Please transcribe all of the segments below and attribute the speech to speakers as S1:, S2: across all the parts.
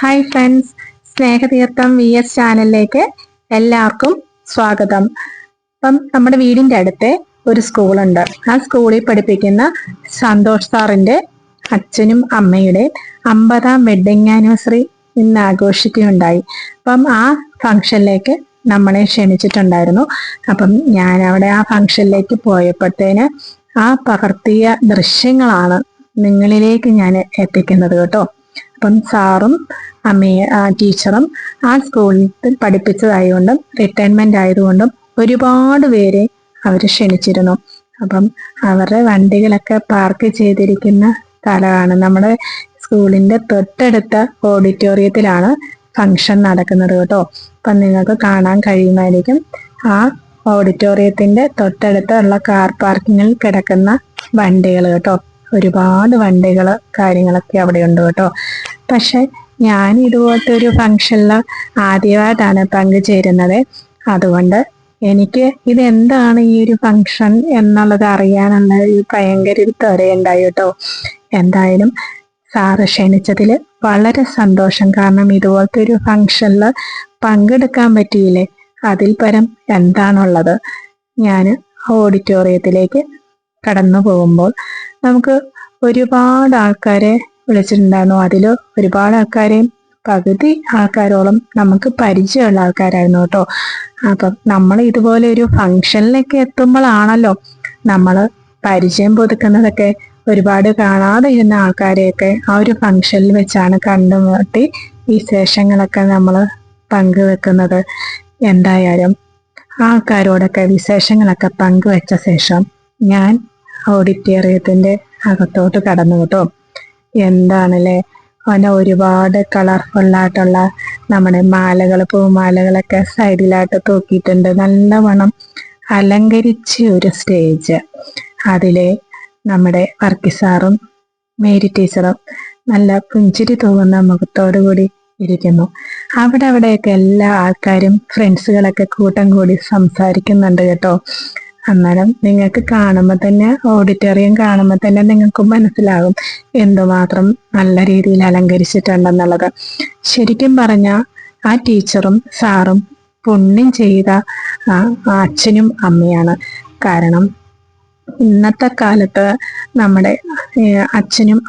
S1: Hi friends, Snehatheertham VS ചാനലിലേക്ക് എല്ലാവർക്കും സ്വാഗതം. അപ്പം നമ്മുടെ വീടിന്റെ അടുത്ത് ഒരു സ്കൂളുണ്ട്. ആ സ്കൂളിൽ പഠിപ്പിക്കുന്ന സന്തോഷ് സാറിന്റെ അച്ഛനും അമ്മയുടെ 50ാം വെഡിങ് ആനിവേഴ്സറി ഇന്ന് ആഘോഷിക്കുകയുണ്ടായി. അപ്പം ആ ഫംഗ്ഷനിലേക്ക് നമ്മളെ ക്ഷണിച്ചിട്ടുണ്ടായിരുന്നു. അപ്പം ഞാൻ അവിടെ ആ ഫംഗ്ഷനിലേക്ക് പോയപ്പോഴത്തേന് ആ പകർത്തിയ ദൃശ്യങ്ങളാണ് നിങ്ങളിലേക്ക് ഞാൻ എത്തിക്കുന്നത് കേട്ടോ. അപ്പം സാറും ടീച്ചറും ആ സ്കൂളിൽ പഠിപ്പിച്ചതായതുകൊണ്ടും റിട്ടയർമെന്റ് ആയതുകൊണ്ടും ഒരുപാട് പേരെ അവർ ക്ഷണിച്ചിരുന്നു. അപ്പം അവരുടെ വണ്ടികളൊക്കെ പാർക്ക് ചെയ്തിരിക്കുന്ന സ്ഥലമാണ്. നമ്മുടെ സ്കൂളിന്റെ തൊട്ടടുത്ത ഓഡിറ്റോറിയത്തിലാണ് ഫംഗ്ഷൻ നടക്കുന്നത് കേട്ടോ. അപ്പം നിങ്ങൾക്ക് കാണാൻ കഴിയുമായിരിക്കും. ആ ഓഡിറ്റോറിയത്തിന്റെ തൊട്ടടുത്തുള്ള കാർ പാർക്കിങ്ങിൽ കിടക്കുന്ന വണ്ടികൾ കേട്ടോ. ഒരുപാട് വണ്ടികൾ കാര്യങ്ങളൊക്കെ അവിടെ ഉണ്ട് കേട്ടോ. പക്ഷെ ഞാൻ ഇതുപോലത്തെ ഒരു ഫംഗ്ഷനിൽ ആദ്യമായിട്ടാണ് പങ്കുചേരുന്നത്. അതുകൊണ്ട് എനിക്ക് ഇതെന്താണ് ഈ ഒരു ഫംഗ്ഷൻ എന്നുള്ളത് അറിയാനുള്ള ഒരു ഭയങ്കര ഒരു ത്വരയുണ്ടായി കേട്ടോ. എന്തായാലും സാറ് ക്ഷണിച്ചതിൽ വളരെ സന്തോഷം. കാരണം ഇതുപോലത്തെ ഒരു ഫംഗ്ഷനിൽ പങ്കെടുക്കാൻ പറ്റിയില്ലേ, അതിൽ പരം എന്താണുള്ളത്. ഞാൻ ഓഡിറ്റോറിയത്തിലേക്ക് കടന്നു പോകുമ്പോൾ നമുക്ക് ഒരുപാട് ആൾക്കാരെ വിളിച്ചിട്ടുണ്ടായിരുന്നു. അതിൽ ഒരുപാട് ആൾക്കാരെയും പകുതി ആൾക്കാരോളം നമുക്ക് പരിചയമുള്ള ആൾക്കാരായിരുന്നു കേട്ടോ. അപ്പം നമ്മൾ ഇതുപോലെ ഒരു ഫംഗ്ഷനിലേക്ക് എത്തുമ്പോഴാണല്ലോ നമ്മൾ പരിചയം പുതുക്കുന്നതൊക്കെ. ഒരുപാട് കാണാതെ ഇരുന്ന ആൾക്കാരെയൊക്കെ ആ ഒരു ഫംഗ്ഷനിൽ വെച്ചാണ് കണ്ടുമുട്ടി വിശേഷങ്ങളൊക്കെ നമ്മൾ പങ്കുവെക്കുന്നത്. എന്തായാലും ആൾക്കാരോടൊക്കെ വിശേഷങ്ങളൊക്കെ പങ്കുവെച്ച ശേഷം ഞാൻ ഓഡിറ്റോറിയത്തിന്റെ അകത്തോട്ട് കടന്നു കേട്ടോ. എന്താണല്ലേ, അവനെ ഒരുപാട് കളർഫുള്ളായിട്ടുള്ള നമ്മുടെ മാലകൾ, പൂമാലകളൊക്കെ സൈഡിലായിട്ട് തൂക്കിയിട്ടുണ്ട്. നല്ലവണ്ണം അലങ്കരിച്ച ഒരു സ്റ്റേജ്. അതിലെ നമ്മുടെ വർക്കി സാറും മേരി ടീച്ചറും നല്ല പുഞ്ചിരി തൂകുന്ന മുഖത്തോടു കൂടി ഇരിക്കുന്നു. അവിടെയൊക്കെ എല്ലാ ആൾക്കാരും ഫ്രണ്ട്സുകളൊക്കെ കൂട്ടം കൂടി സംസാരിക്കുന്നുണ്ട് കേട്ടോ. അന്നേരം നിങ്ങൾക്ക് കാണുമ്പോൾ തന്നെ, ഓഡിറ്റോറിയം കാണുമ്പോൾ തന്നെ നിങ്ങൾക്ക് മനസ്സിലാകും എന്തുമാത്രം നല്ല രീതിയിൽ അലങ്കരിച്ചിട്ടുണ്ടെന്നുള്ളത്. ശരിക്കും പറഞ്ഞാൽ ആ ടീച്ചറും സാറും പുണ്യം ചെയ്ത അച്ഛനും അമ്മയാണ്. കാരണം ഇന്നത്തെ കാലത്ത് നമ്മുടെ അച്ഛനും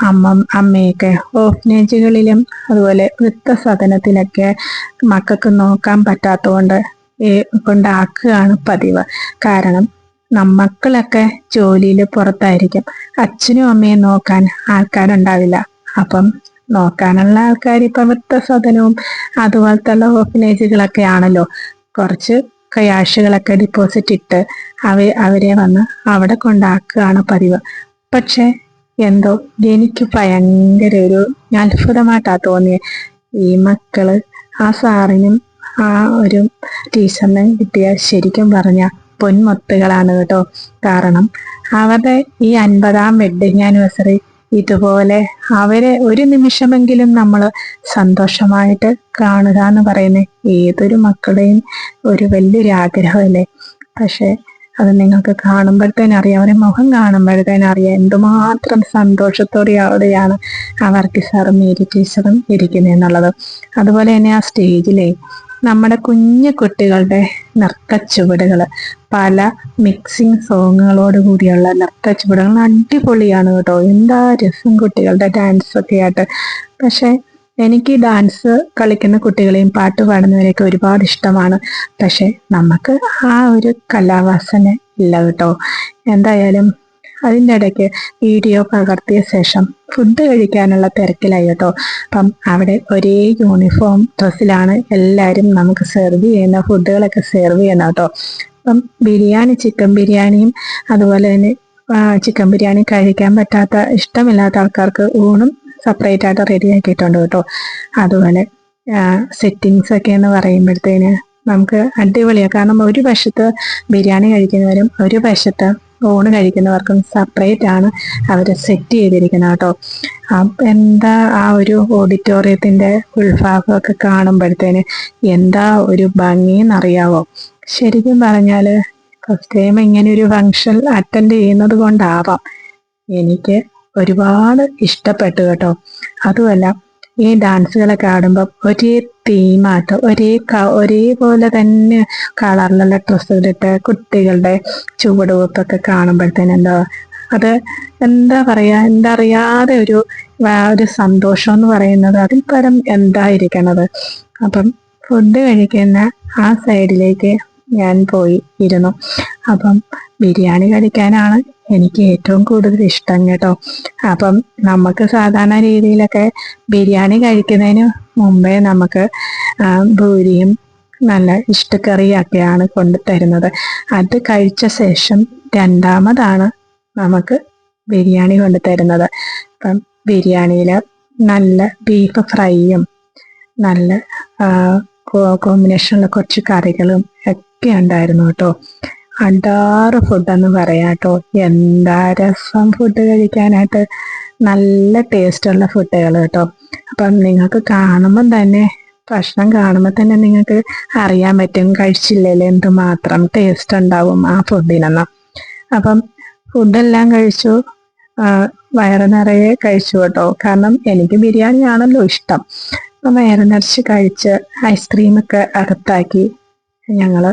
S1: അമ്മയൊക്കെ ഓഫ്നേജുകളിലും അതുപോലെ വൃദ്ധസദനത്തിലൊക്കെ മക്കൾക്ക് നോക്കാൻ പറ്റാത്തതുകൊണ്ട് കൊണ്ടാക്കുകയാണ് പതിവ്. കാരണം മക്കളൊക്കെ ജോലിയിൽ പുറത്തായിരിക്കും, അച്ഛനും അമ്മയും നോക്കാൻ ആൾക്കാരുണ്ടാവില്ല. അപ്പം നോക്കാനുള്ള ആൾക്കാർ ഇപ്പം വൃദ്ധസദനവും അതുപോലത്തെ ഓർഫനേജുകളൊക്കെ ആണല്ലോ. കുറച്ച് ക്യാഷുകളൊക്കെ ഡിപ്പോസിറ്റ് ഇട്ട് അവരെ വന്ന് അവിടെ കൊണ്ടാക്കുകയാണ് പതിവ്. പക്ഷെ എന്തോ എനിക്ക് ഭയങ്കര ഒരു അത്ഭുതമായിട്ടാണ് തോന്നിയത്. ഈ മക്കള് ആ സാറിനും ആ ഒരു ടീച്ചറിനെ കിട്ടിയ ശരിക്കും പറഞ്ഞ പൊന്മൊത്തുകളാണ് കേട്ടോ. കാരണം അവരുടെ ഈ 50ാം വെഡിങ് ആനിവേഴ്സറി ഇതുപോലെ അവരെ ഒരു നിമിഷമെങ്കിലും നമ്മൾ സന്തോഷമായിട്ട് കാണുക എന്ന് പറയുന്നത് ഏതൊരു മക്കളുടെയും ഒരു വലിയൊരു ആഗ്രഹമല്ലേ. പക്ഷെ അത് നിങ്ങൾക്ക് കാണുമ്പോഴത്തേനറിയാം, അവരെ മുഖം കാണുമ്പോഴത്തേനറിയാം എന്തുമാത്രം സന്തോഷത്തോടെയാണ് അവർക്ക് സാറും മേരി ടീച്ചറും ഇരിക്കുന്നതെന്നുള്ളത്. അതുപോലെ തന്നെ ആ സ്റ്റേജിലെ നമ്മുടെ കുഞ്ഞു കുട്ടികളുടെ നൃത്തച്ചുവടുകൾ, പല മിക്സിങ് സോങ്ങുകളോട് കൂടിയുള്ള നൃത്തച്ചുവടുകൾ അടിപൊളിയാണ് കേട്ടോ. എന്താ രസം കുട്ടികളുടെ ഡാൻസ് ഒക്കെ ആയിട്ട്. പക്ഷെ എനിക്ക് ഡാൻസ് കളിക്കുന്ന കുട്ടികളെയും പാട്ട് പാടുന്നവരെയൊക്കെ ഒരുപാട് ഇഷ്ടമാണ്. പക്ഷെ നമുക്ക് ആ ഒരു കലാവാസന ഇല്ല കേട്ടോ. എന്തായാലും അതിൻ്റെ ഇടയ്ക്ക് വീഡിയോ പകർത്തിയ ശേഷം ഫുഡ് കഴിക്കാനുള്ള തിരക്കിലായി കേട്ടോ. അപ്പം അവിടെ ഒരേ യൂണിഫോം ഡ്രസ്സിലാണ് എല്ലാവരും നമുക്ക് സെർവ് ചെയ്യുന്ന ഫുഡുകളൊക്കെ സെർവ് ചെയ്യുന്ന കേട്ടോ. അപ്പം ബിരിയാണി, ചിക്കൻ ബിരിയാണിയും അതുപോലെ തന്നെ ചിക്കൻ ബിരിയാണി കഴിക്കാൻ പറ്റാത്ത, ഇഷ്ടമില്ലാത്ത ആൾക്കാർക്ക് ഊണും സെപ്പറേറ്റ് ആയിട്ട് റെഡി ആക്കിയിട്ടുണ്ട് കേട്ടോ. അതുപോലെ സെറ്റിങ്സ് ഒക്കെ എന്ന് പറയുമ്പോഴത്തേന് നമുക്ക് അടിപൊളിയാണ്. കാരണം ഒരു വശത്ത് ബിരിയാണി കഴിക്കുന്നവരും ഒരു വശത്ത് ഊണ് കഴിക്കുന്നവർക്കും സെപ്പറേറ്റ് ആണ് അവർ സെറ്റ് ചെയ്തിരിക്കുന്നത് കേട്ടോ. എന്താ ആ ഒരു ഓഡിറ്റോറിയത്തിന്റെ ഉൾഭാഗമൊക്കെ കാണുമ്പോഴത്തേന് എന്താ ഒരു ഭംഗിയെന്നറിയാവോ. ശരിക്കും പറഞ്ഞാൽ ഫസ്റ്റ് ടൈം ഇങ്ങനെ ഒരു ഫംഗ്ഷൻ അറ്റൻഡ് ചെയ്യുന്നത് കൊണ്ടാവാം എനിക്ക് ഒരുപാട് ഇഷ്ടപ്പെട്ടു കേട്ടോ. അതുമല്ല ഈ ഡാൻസുകളൊക്കെ ആടുമ്പോൾ ഒരേ തീമായിട്ട് ഒരേപോലെ തന്നെ കളറിലുള്ള ഡ്രസ്സുകളിട്ട് കുട്ടികളുടെ ചുവടുവെപ്പൊക്കെ കാണുമ്പോഴത്തേനെന്താ അത് എന്താ പറയാ, എന്താ അറിയാതെ ഒരു സന്തോഷം എന്ന് പറയുന്നത് അതിൽ പരം എന്തായിരിക്കണത്. അപ്പം ഫുഡ് കഴിക്കുന്ന ആ സൈഡിലേക്ക് ഞാൻ പോയി ഇരുന്നു. അപ്പം ബിരിയാണി കഴിക്കാനാണ് എനിക്ക് ഏറ്റവും കൂടുതൽ ഇഷ്ടം കേട്ടോ. അപ്പം നമുക്ക് സാധാരണ രീതിയിലൊക്കെ ബിരിയാണി കഴിക്കുന്നതിന് മുമ്പേ നമുക്ക് ഭൂരിയും നല്ല ഇഷ്ടക്കറിയൊക്കെയാണ് കൊണ്ടുതരുന്നത്. അത് കഴിച്ച ശേഷം രണ്ടാമതാണ് നമുക്ക് ബിരിയാണി കൊണ്ടുതരുന്നത്. അപ്പം ബിരിയാണിയിൽ നല്ല ബീഫ് ഫ്രൈയും നല്ല കോമ്പിനേഷനുള്ള കുറച്ച് കറികളും ഒക്കെ ഉണ്ടായിരുന്നു കേട്ടോ. അടാറ് ഫുഡെന്ന് പറയാം കേട്ടോ. എന്താ രസം ഫുഡ് കഴിക്കാനായിട്ട്, നല്ല ടേസ്റ്റുള്ള ഫുഡുകൾ കേട്ടോ. അപ്പം നിങ്ങൾക്ക് ഭക്ഷണം കാണുമ്പോൾ തന്നെ നിങ്ങൾക്ക് അറിയാൻ പറ്റും കഴിച്ചില്ലല്ലോ എന്തുമാത്രം ടേസ്റ്റ് ഉണ്ടാവും ആ ഫുഡിനെന്ന്. അപ്പം ഫുഡെല്ലാം കഴിച്ചു, വയറ് നിറയെ കഴിച്ചു കേട്ടോ. കാരണം എനിക്ക് ബിരിയാണി ആണല്ലോ ഇഷ്ടം. അപ്പം വയറ് നിറച്ച് കഴിച്ച് ഐസ്ക്രീമൊക്കെ അകത്താക്കി ഞങ്ങൾ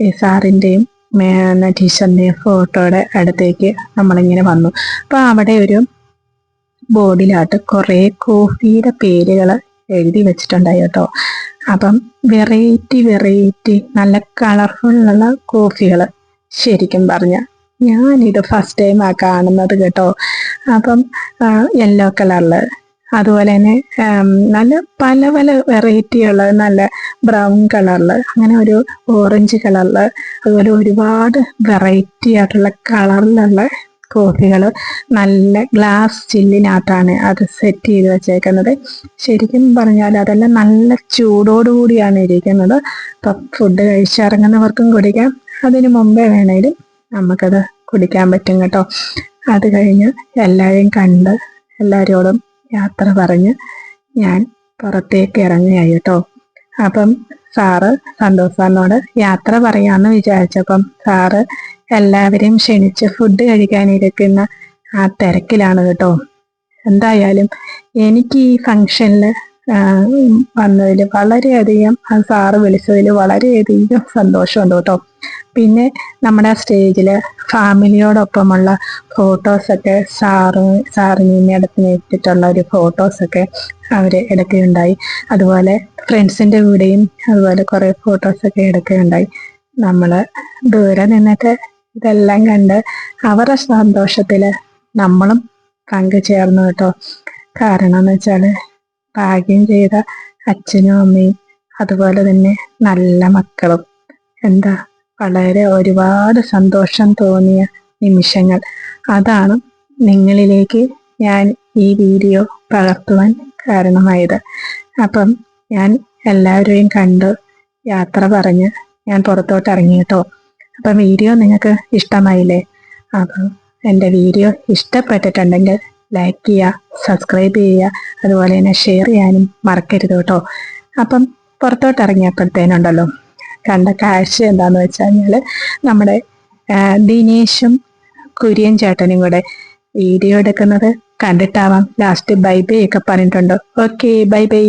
S1: ഈ സാറിൻ്റെയും ടീച്ചറിൻ്റെയും ഫോട്ടോയുടെ അടുത്തേക്ക് നമ്മളിങ്ങനെ വന്നു. അപ്പം അവിടെ ഒരു ബോർഡിലായിട്ട് കുറേ കോഫിയുടെ പേരുകൾ എഴുതി വെച്ചിട്ടുണ്ടായി കേട്ടോ. അപ്പം വെറൈറ്റി നല്ല കളർഫുള്ളുള്ള കോഫികൾ. ശരിക്കും പറഞ്ഞ ഞാനിത് ഫസ്റ്റ് ടൈമാണ് കാണുന്നത് കേട്ടോ. അപ്പം യെല്ലോ കളറിൽ, അതുപോലെ തന്നെ നല്ല പല വെറൈറ്റിയുള്ള നല്ല ബ്രൗൺ കളറിൽ, അങ്ങനെ ഒരു ഓറഞ്ച് കളറിൽ, അതുപോലെ ഒരുപാട് വെറൈറ്റി ആയിട്ടുള്ള കളറിലുള്ള കോഫികൾ നല്ല ഗ്ലാസ് ചില്ലിനകത്താണ് അത് സെറ്റ് ചെയ്ത് വെച്ചേക്കുന്നത്. ശരിക്കും പറഞ്ഞാൽ അതെല്ലാം നല്ല ചൂടോടുകൂടിയാണ് ഇരിക്കുന്നത്. അപ്പം ഫുഡ് കഴിച്ചിറങ്ങുന്നവർക്കും കുടിക്കാം, അതിന് മുമ്പേ വേണേലും നമുക്കത് കുടിക്കാൻ പറ്റും കേട്ടോ. അത് കഴിഞ്ഞ് എല്ലാവരെയും കണ്ട് എല്ലാവരോടും യാത്ര പറഞ്ഞ് ഞാൻ പുറത്തേക്ക് ഇറങ്ങിയായി കേട്ടോ. അപ്പം സന്തോഷ് സാറിനോട് യാത്ര പറയാമെന്ന് വിചാരിച്ചപ്പം സാറ് എല്ലാവരെയും ക്ഷണിച്ച് ഫുഡ് കഴിക്കാനിരിക്കുന്ന ആ തിരക്കിലാണ് കേട്ടോ. എന്തായാലും എനിക്ക് ഈ ഫംഗ്ഷനിൽ വന്നതിൽ വളരെയധികം, സാറ് വിളിച്ചതിൽ വളരെയധികം സന്തോഷമുണ്ട് കേട്ടോ. പിന്നെ സ്റ്റേജിൽ ഫാമിലിയോടൊപ്പമുള്ള ഫോട്ടോസൊക്കെ സാറിന് മേഡത്തിന് ഇട്ടിട്ടുള്ള ഒരു ഫോട്ടോസൊക്കെ അവർ എടുക്കുകയുണ്ടായി. അതുപോലെ ഫ്രണ്ട്സിൻ്റെ കൂടെയും അതുപോലെ കുറേ ഫോട്ടോസൊക്കെ എടുക്കുകയുണ്ടായി. നമ്മൾ ദൂരെ നിന്നിട്ട് ഇതെല്ലാം കണ്ട് അവരുടെ സന്തോഷത്തിൽ നമ്മളും പങ്കുചേർന്നു കേട്ടോ. കാരണം എന്ന് വെച്ചാൽ ഭാഗ്യം ചെയ്ത അച്ഛനും അമ്മയും അതുപോലെ തന്നെ നല്ല മക്കളും, എന്താ വളരെ ഒരുപാട് സന്തോഷം തോന്നിയ നിമിഷങ്ങൾ. അതാണ് നിങ്ങളിലേക്ക് ഞാൻ ഈ വീഡിയോ പകർത്തുവാൻ കാരണമായത്. അപ്പം ഞാൻ എല്ലാവരെയും കണ്ട് യാത്ര പറഞ്ഞ് ഞാൻ പുറത്തോട്ട് ഇറങ്ങി കേട്ടോ. അപ്പം വീഡിയോ നിങ്ങൾക്ക് ഇഷ്ടമായില്ലേ? അപ്പം എൻ്റെ വീഡിയോ ഇഷ്ടപ്പെട്ടിട്ടുണ്ടെങ്കിൽ ലൈക്ക് ചെയ്യുക, സബ്സ്ക്രൈബ് ചെയ്യുക, അതുപോലെ തന്നെ ഷെയർ ചെയ്യാനും മറക്കരുത് കേട്ടോ. അപ്പം പുറത്തോട്ട് ഇറങ്ങിയപ്പോഴത്തേനുണ്ടല്ലോ കണ്ട കാഴ്ച എന്താന്ന് വെച്ച് കഴിഞ്ഞാൽ നമ്മുടെ ദിനേശും കുര്യൻ ചേട്ടനും കൂടെ വീഡിയോ എടുക്കുന്നത് കണ്ടിട്ടാവാം ലാസ്റ്റ് ബൈ ബൈ ഒക്കെ പറഞ്ഞിട്ടുണ്ട്. Okay, bye bye.